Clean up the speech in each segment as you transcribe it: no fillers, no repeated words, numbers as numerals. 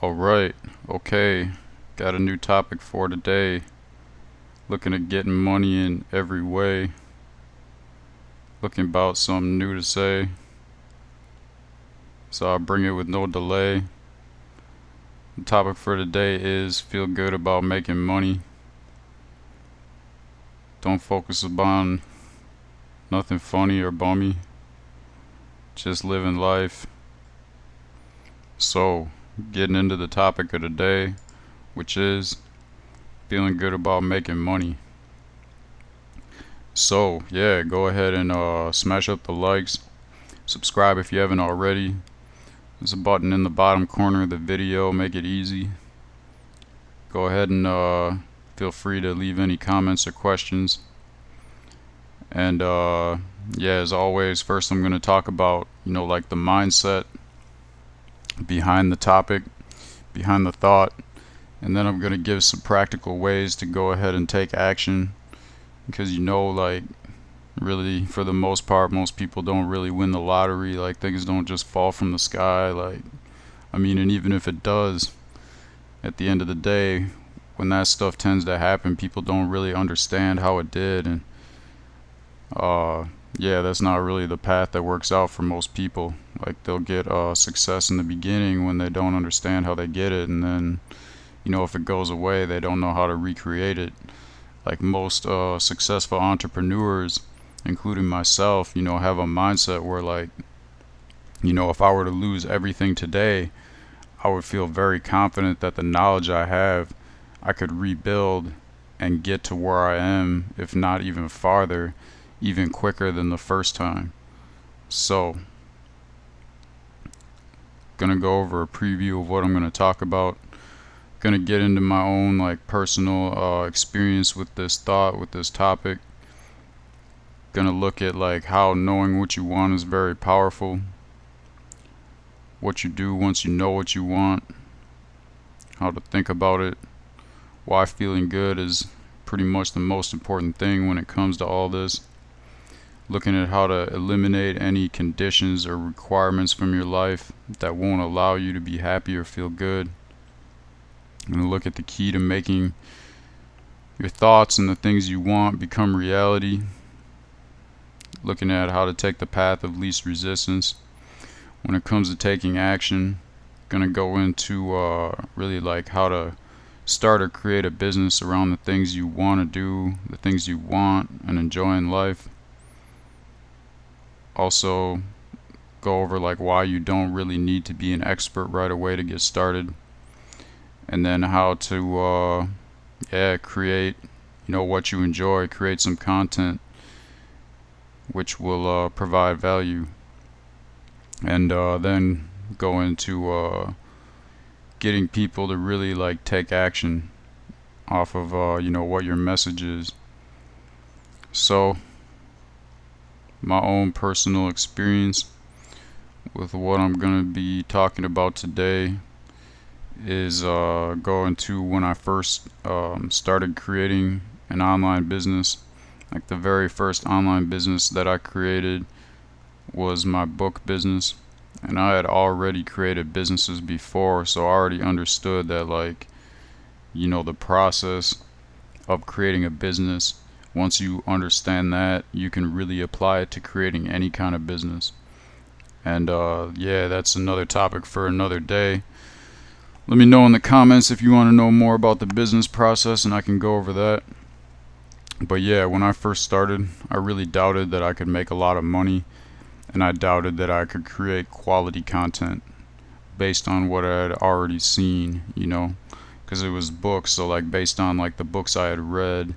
Alright, okay, got a new topic for today. Looking at getting money in every way. Looking about something new to say. So I'll bring it with no delay. The topic for today is feel good about making money. Don't focus upon nothing funny or bummy. Just living life. So, getting into the topic of the day, which is feeling good about making money. So, yeah, go ahead and smash up the likes. Subscribe if you haven't already. There's a button in the bottom corner of the video, make it easy. Go ahead and feel free to leave any comments or questions. And yeah, as always, first I'm going to talk about, like the mindset behind the topic, behind the thought, and then I'm going to give some practical ways to go ahead and take action, because like really for the most part most people don't really win the lottery. Like things don't just fall from the sky. And even if it does, at the end of the day, when that stuff tends to happen, people don't really understand how it did. And yeah, that's not really the path that works out for most people. Like they'll get success in the beginning when they don't understand how they get it, and then if it goes away, they don't know how to recreate it. Like most successful entrepreneurs, including myself, have a mindset where if I were to lose everything today, I would feel very confident that the knowledge I have, I could rebuild and get to where I am, if not even farther, even quicker than the first time. So, gonna go over a preview of what I'm gonna talk about. Gonna get into my own personal experience with this thought, with this topic. Gonna look at how knowing what you want is very powerful. What you do once you know what you want. How to think about it. Why feeling good is pretty much the most important thing when it comes to all this. Looking at how to eliminate any conditions or requirements from your life that won't allow you to be happy or feel good. I'm going to look at the key to making your thoughts and the things you want become reality. Looking at how to take the path of least resistance when it comes to taking action. Going to go into really how to start or create a business around the things you want to do, the things you want and enjoy in life. Also go over why you don't really need to be an expert right away to get started, and then how to create what you enjoy, create some content which will provide value, and then go into getting people to really take action off of what your message is. So my own personal experience with what I'm going to be talking about today is going to when I first started creating an online business. Like the very first online business that I created was my book business, and I had already created businesses before, so I already understood that the process of creating a business. Once you understand that, you can really apply it to creating any kind of business. And yeah, that's another topic for another day. Let me know in the comments if you want to know more about the business process, and I can go over that. But yeah, when I first started, I really doubted that I could make a lot of money, and I doubted that I could create quality content based on what I had already seen, because it was books. So based on the books I had read,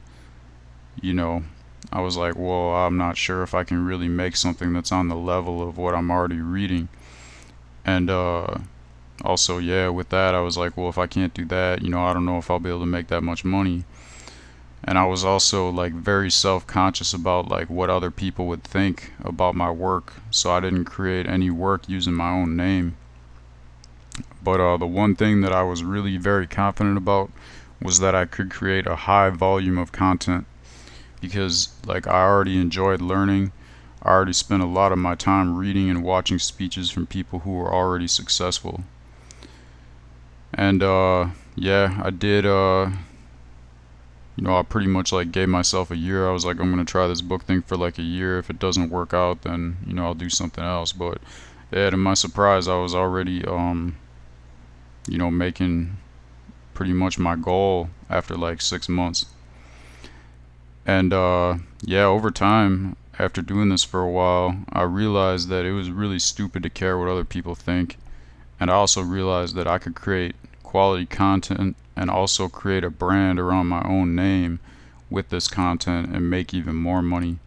I was like, well, I'm not sure if I can really make something that's on the level of what I'm already reading. And also, yeah, with that, I was like, well, if I can't do that, I don't know if I'll be able to make that much money. And I was also very self-conscious about what other people would think about my work, so I didn't create any work using my own name. But the one thing that I was really very confident about was that I could create a high volume of content, because I already enjoyed learning. I already spent a lot of my time reading and watching speeches from people who were already successful. And yeah, I did I pretty much like gave myself a year. I was like, I'm gonna try this book thing for like a year. If it doesn't work out, then I'll do something else. But yeah, to my surprise, I was already making pretty much my goal after like 6 months. And yeah, over time, after doing this for a while, I realized that it was really stupid to care what other people think. And I also realized that I could create quality content and also create a brand around my own name with this content and make even more money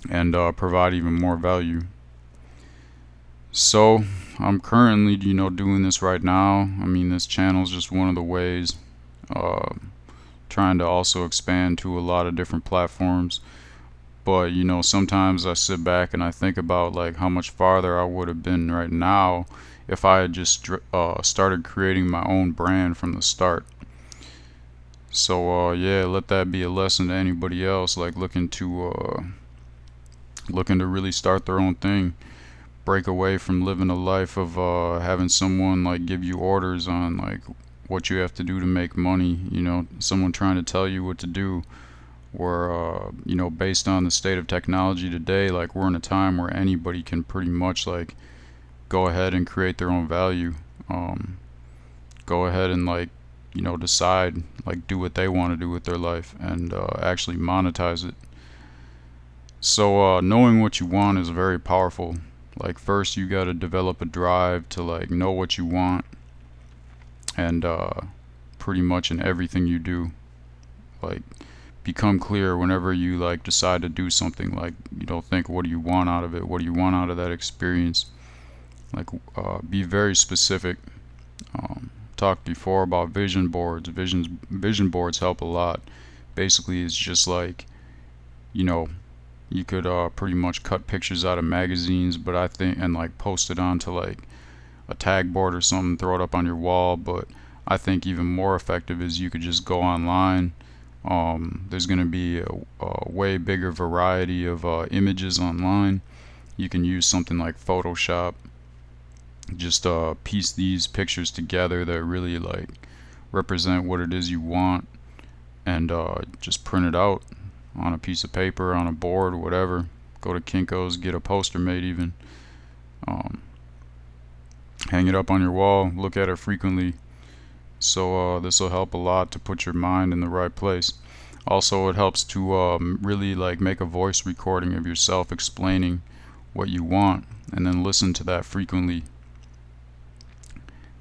and provide even more value. So I'm currently, doing this right now. I mean, this channel is just one of the ways. Uh, Trying to also expand to a lot of different platforms. But sometimes I sit back and I think about like how much farther I would have been right now if I had just started creating my own brand from the start. So yeah, let that be a lesson to anybody else like looking to really start their own thing. Break away from living a life of having someone like give you orders on like what you have to do to make money. Someone trying to tell you what to do. Or based on the state of technology today, like we're in a time where anybody can pretty much like go ahead and create their own value. Go ahead and like decide like do what they want to do with their life and actually monetize it. So knowing what you want is very powerful. Like first you got to develop a drive to like know what you want, and pretty much in everything you do, like become clear whenever you like decide to do something. Like think, what do you want out of it? What do you want out of that experience? Like be very specific. Talked before about vision boards. Vision boards help a lot. Basically it's just like you could pretty much cut pictures out of magazines, but I think, and like post it onto like a tag board or something, throw it up on your wall. But I think even more effective is you could just go online. There's going to be a way bigger variety of images online. You can use something like Photoshop. Just piece these pictures together that really like represent what it is you want, and just print it out on a piece of paper, on a board, whatever. Go to Kinko's, get a poster made even. Um, Hang it up on your wall, look at it frequently. So this will help a lot to put your mind in the right place. Also, it helps to really like make a voice recording of yourself explaining what you want, and then listen to that frequently.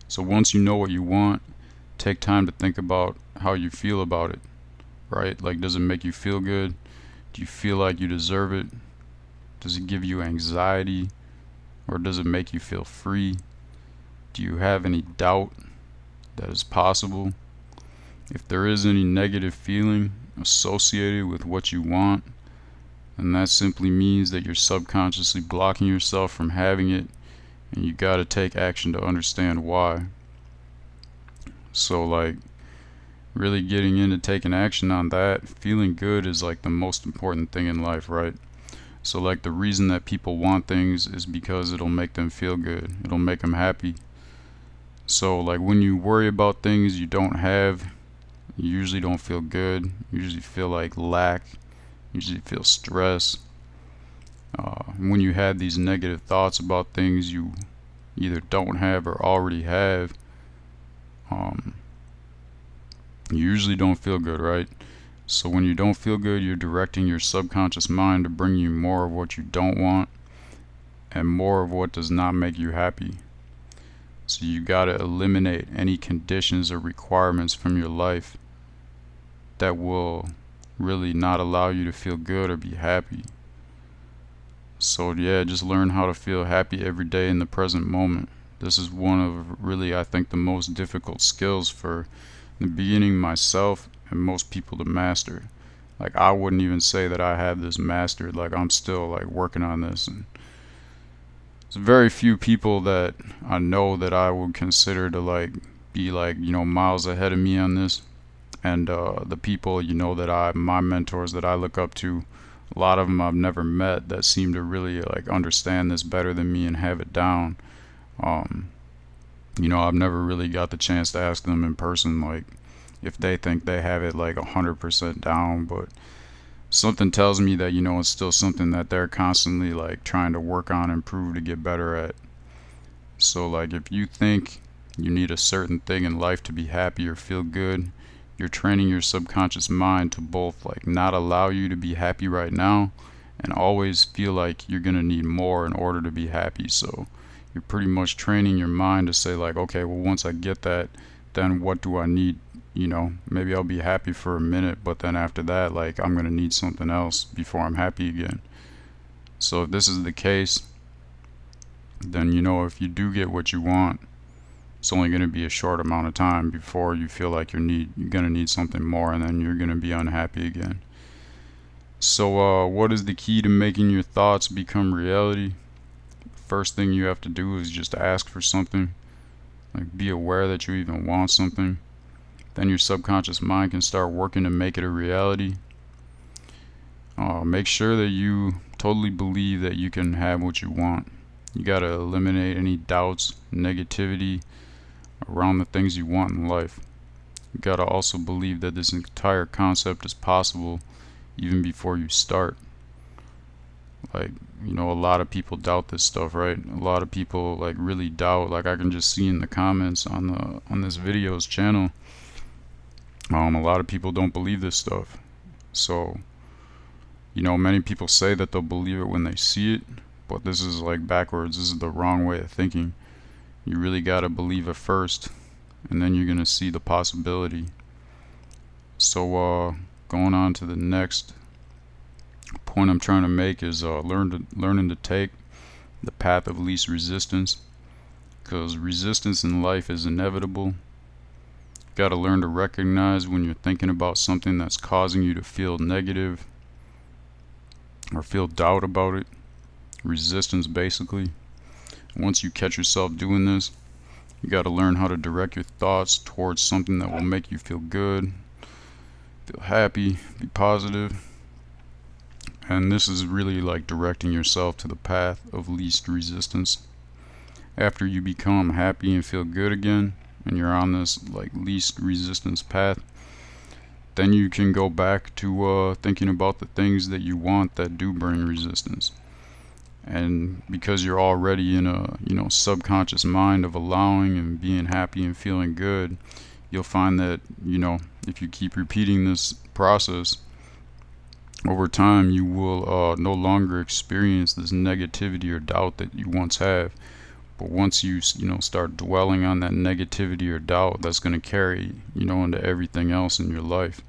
So once you know what you want, take time to think about how you feel about it, right? Like, does it make you feel good? Do you feel like you deserve it? Does it give you anxiety? Or does it make you feel free? Do you have any doubt that is possible? If there is any negative feeling associated with what you want, then that simply means that you're subconsciously blocking yourself from having it, and you gotta take action to understand why. So like really getting into taking action on that, feeling good is like the most important thing in life, right? So like the reason that people want things is because it'll make them feel good. It'll make them happy. So like when you worry about things you don't have, you usually don't feel good. You usually feel like lack. You usually feel stress. When you have these negative thoughts about things you either don't have or already have, you usually don't feel good, right? So when you don't feel good, you're directing your subconscious mind to bring you more of what you don't want and more of what does not make you happy. So you gotta eliminate any conditions or requirements from your life that will really not allow you to feel good or be happy. So yeah, just learn how to feel happy every day in the present moment. This is one of really, I think, the most difficult skills for the beginning myself and most people to master. Like I wouldn't even say that I have this mastered. Like I'm still like working on this, and there's very few people that I know that I would consider to like be like miles ahead of me on this. And the people that my mentors that I look up to, a lot of them I've never met that seem to really like understand this better than me and have it down. I've never really got the chance to ask them in person, like if they think they have it like 100% down, but something tells me that, it's still something that they're constantly like trying to work on, improve to get better at. So like if you think you need a certain thing in life to be happy or feel good, you're training your subconscious mind to both like not allow you to be happy right now and always feel like you're going to need more in order to be happy. So you're pretty much training your mind to say like, okay, well, once I get that, then what do I need? Maybe I'll be happy for a minute, but then after that, like I'm going to need something else before I'm happy again. So if this is the case, then if you do get what you want, it's only going to be a short amount of time before you feel like you're going to need something more, and then you're going to be unhappy again. So what is the key to making your thoughts become reality? First thing you have to do is just ask for something. Like be aware that you even want something. Then your subconscious mind can start working to make it a reality. Make sure that you totally believe that you can have what you want. You got to eliminate any doubts, negativity around the things you want in life. You got to also believe that this entire concept is possible even before you start. Like, a lot of people doubt this stuff, right? A lot of people like really doubt. Like I can just see in the comments on this video's channel, a lot of people don't believe this stuff. So, many people say that they'll believe it when they see it, but this is like backwards. This is the wrong way of thinking. You really got to believe it first, and then you're going to see the possibility. So going on to the next point I'm trying to make is learning to take the path of least resistance, because resistance in life is inevitable. You got to learn to recognize when you're thinking about something that's causing you to feel negative or feel doubt about it. Resistance, basically. Once you catch yourself doing this, you got to learn how to direct your thoughts towards something that will make you feel good, feel happy, be positive. And this is really like directing yourself to the path of least resistance. After you become happy and feel good again, and you're on this like least resistance path, then you can go back to thinking about the things that you want that do bring resistance. And because you're already in a subconscious mind of allowing and being happy and feeling good, you'll find that if you keep repeating this process over time, you will no longer experience this negativity or doubt that you once have. But once you start dwelling on that negativity or doubt, that's going to carry into everything else in your life.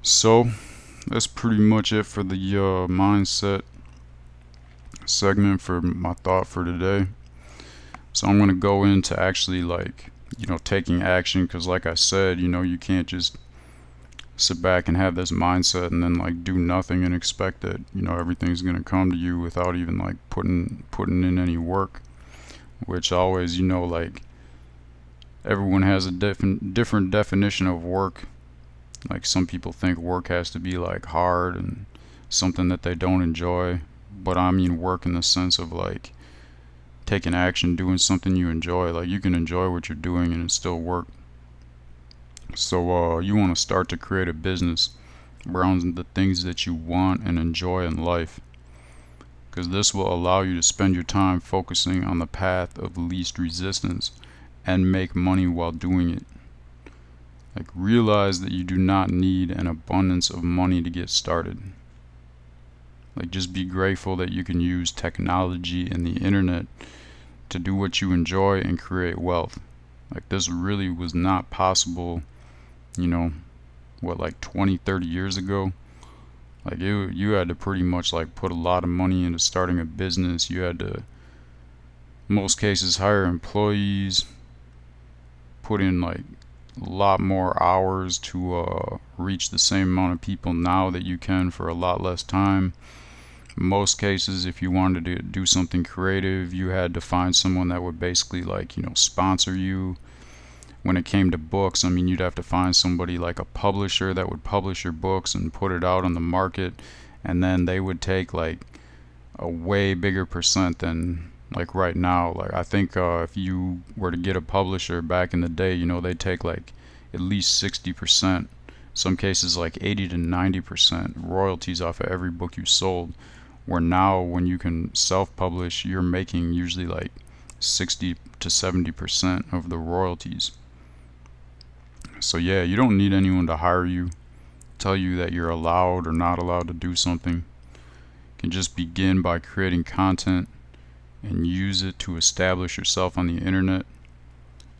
So that's pretty much it for the mindset segment for my thought for today. So I'm going to go into actually like taking action, because like I said, you can't just sit back and have this mindset and then like do nothing and expect that everything's going to come to you without even like putting in any work, which always like everyone has a different definition of work. Like some people think work has to be like hard and something that they don't enjoy, but I mean work in the sense of like taking action, doing something you enjoy. Like you can enjoy what you're doing and it's still work. So you want to start to create a business around the things that you want and enjoy in life, because this will allow you to spend your time focusing on the path of least resistance and make money while doing it. Like realize that you do not need an abundance of money to get started. Like just be grateful that you can use technology and the internet to do what you enjoy and create wealth. Like this really was not possible, like 20-30 years ago. Like you had to pretty much like put a lot of money into starting a business. You had to, in most cases, hire employees, put in like a lot more hours to reach the same amount of people now that you can for a lot less time. In most cases, if you wanted to do something creative, you had to find someone that would basically like sponsor you. When it came to books, I mean, you'd have to find somebody like a publisher that would publish your books and put it out on the market, and then they would take like a way bigger percent than like right now. Like I think if you were to get a publisher back in the day, they take like at least 60%, some cases like 80 to 90% royalties off of every book you sold. Where now, when you can self-publish, you're making usually like 60 to 70% of the royalties. So yeah, you don't need anyone to hire you, tell you that you're allowed or not allowed to do something. You can just begin by creating content and use it to establish yourself on the internet.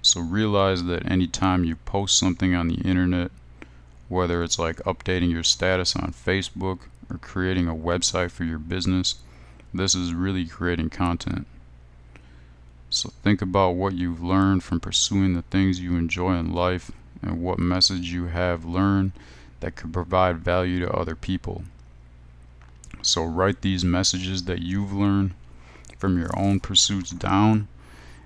So realize that anytime you post something on the internet, whether it's like updating your status on Facebook or creating a website for your business, this is really creating content. So think about what you've learned from pursuing the things you enjoy in life and what message you have learned that could provide value to other people. So write these messages that you've learned from your own pursuits down,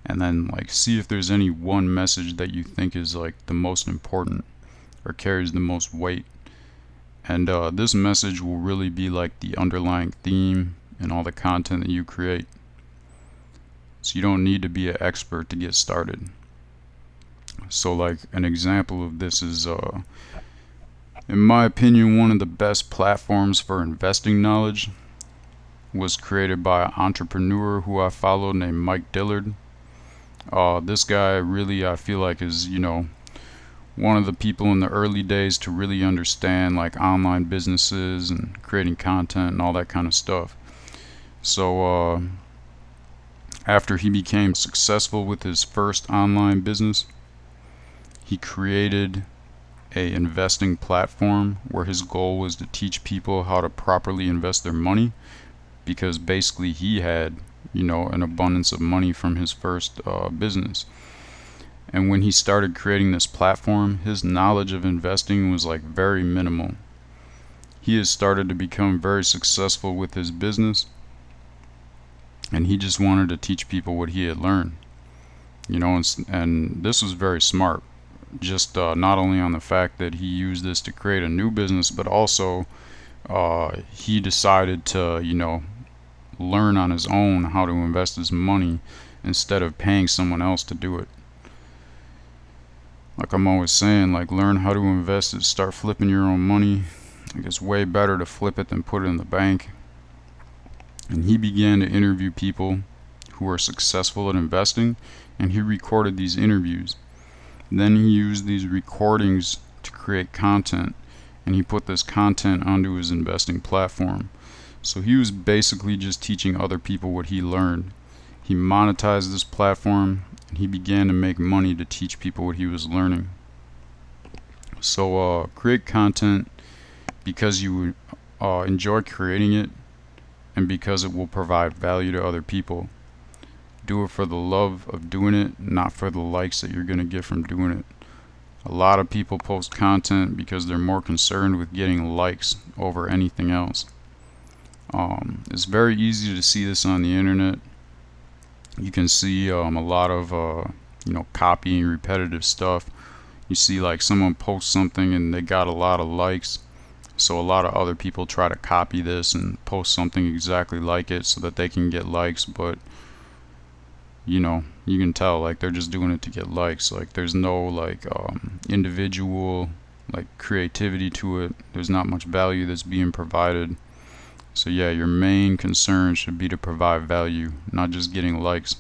and then like see if there's any one message that you think is like the most important or carries the most weight. And this message will really be like the underlying theme in all the content that you create. So you don't need to be an expert to get started. So like an example of this is in my opinion, one of the best platforms for investing knowledge was created by an entrepreneur who I follow named Mike Dillard. This guy really, I feel like, is one of the people in the early days to really understand like online businesses and creating content and all that kind of stuff. So after he became successful with his first online business, he created a investing platform where his goal was to teach people how to properly invest their money, because basically he had an abundance of money from his first business. And when he started creating this platform, his knowledge of investing was like very minimal. He has started to become very successful with his business, and he just wanted to teach people what he had learned. And this was very smart. Just not only on the fact that he used this to create a new business, but also he decided to, learn on his own how to invest his money instead of paying someone else to do it. Like I'm always saying, like learn how to invest it, start flipping your own money. Like it's way better to flip it than put it in the bank. And he began to interview people who are successful at investing, and he recorded these interviews. Then he used these recordings to create content, and he put this content onto his investing platform. So he was basically just teaching other people what he learned. He monetized this platform, and he began to make money to teach people what he was learning. So create content because you enjoy creating it and because it will provide value to other people. Do it for the love of doing it, not for the likes that you're going to get from doing it. A lot of people post content because they're more concerned with getting likes over anything else. It's very easy to see this on the internet. You can see a lot of copying repetitive stuff. You see like someone posts something and they got a lot of likes, so a lot of other people try to copy this and post something exactly like it so that they can get likes. But you can tell like they're just doing it to get likes. Like there's no like individual like creativity to it. There's not much value that's being provided. So yeah, your main concern should be to provide value, not just getting likes.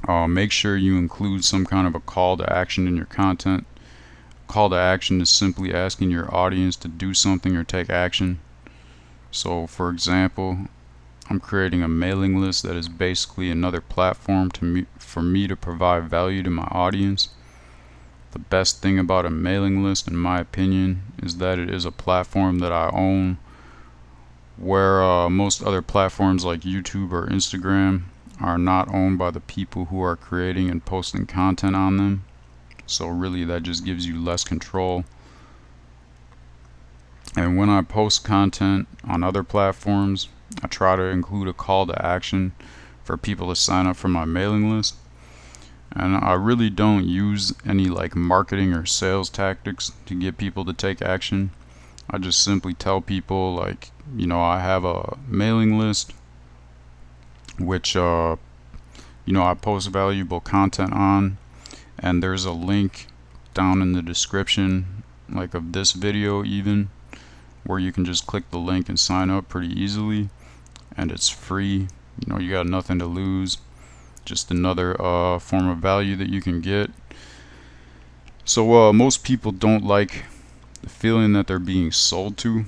Make sure you include some kind of a call to action in your content. Call to action is simply asking your audience to do something or take action. So for example, I'm creating a mailing list that is basically another platform for me to provide value to my audience. The best thing about a mailing list, in my opinion, is that it is a platform that I own, where most other platforms like YouTube or Instagram are not owned by the people who are creating and posting content on them. So really that just gives you less control. And when I post content on other platforms, I try to include a call to action for people to sign up for my mailing list. And I really don't use any like marketing or sales tactics to get people to take action. I just simply tell people like, I have a mailing list which I post valuable content on, and there's a link down in the description, like of this video even, where you can just click the link and sign up pretty easily, and it's free. You got nothing to lose, just another form of value that you can get. So most people don't like the feeling that they're being sold to.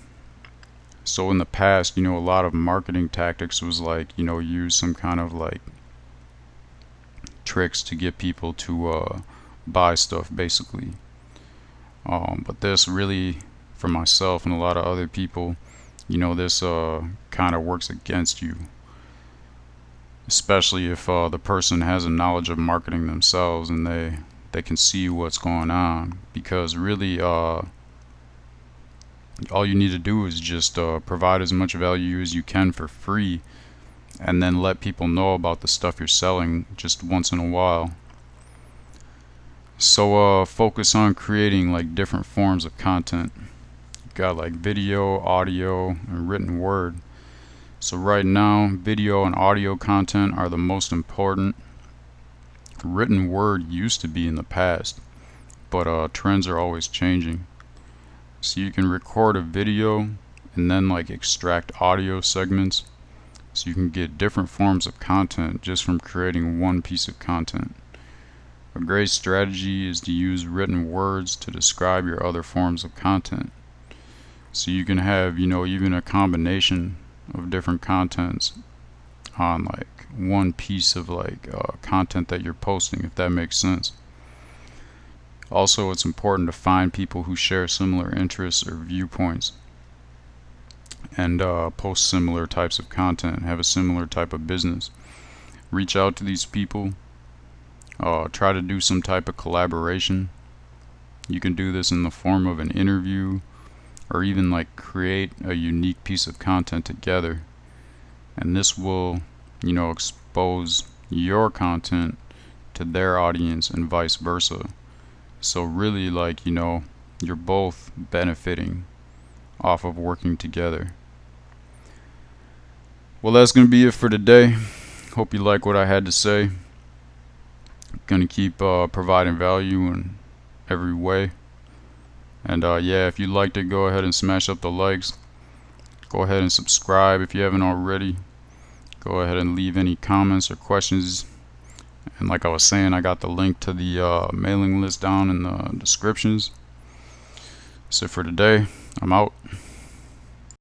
So in the past, a lot of marketing tactics was like, use some kind of like tricks to get people to buy stuff basically. But this really, for myself and a lot of other people, this kind of works against you, especially if the person has a knowledge of marketing themselves and they can see what's going on. Because really all you need to do is just provide as much value as you can for free, and then let people know about the stuff you're selling just once in a while. So focus on creating like different forms of content. You've got like video, audio, and written word. So right now, video and audio content are the most important. Written word used to be in the past, but trends are always changing. So you can record a video and then like extract audio segments, so you can get different forms of content just from creating one piece of content. A great strategy is to use written words to describe your other forms of content. So you can have, even a combination of different contents on like one piece of like content that you're posting, if that makes sense. Also, it's important to find people who share similar interests or viewpoints, and post similar types of content, have a similar type of business. Reach out to these people. Try to do some type of collaboration. You can do this in the form of an interview, or even like create a unique piece of content together. And this will, expose your content to their audience and vice versa. So really, like, you're both benefiting off of working together. Well, that's going to be it for today. Hope you like what I had to say. Going to keep providing value in every way. And yeah, if you liked it, go ahead and smash up the likes. Go ahead and subscribe if you haven't already. Go ahead and leave any comments or questions. And like I was saying, I got the link to the mailing list down in the descriptions. So for today, I'm out.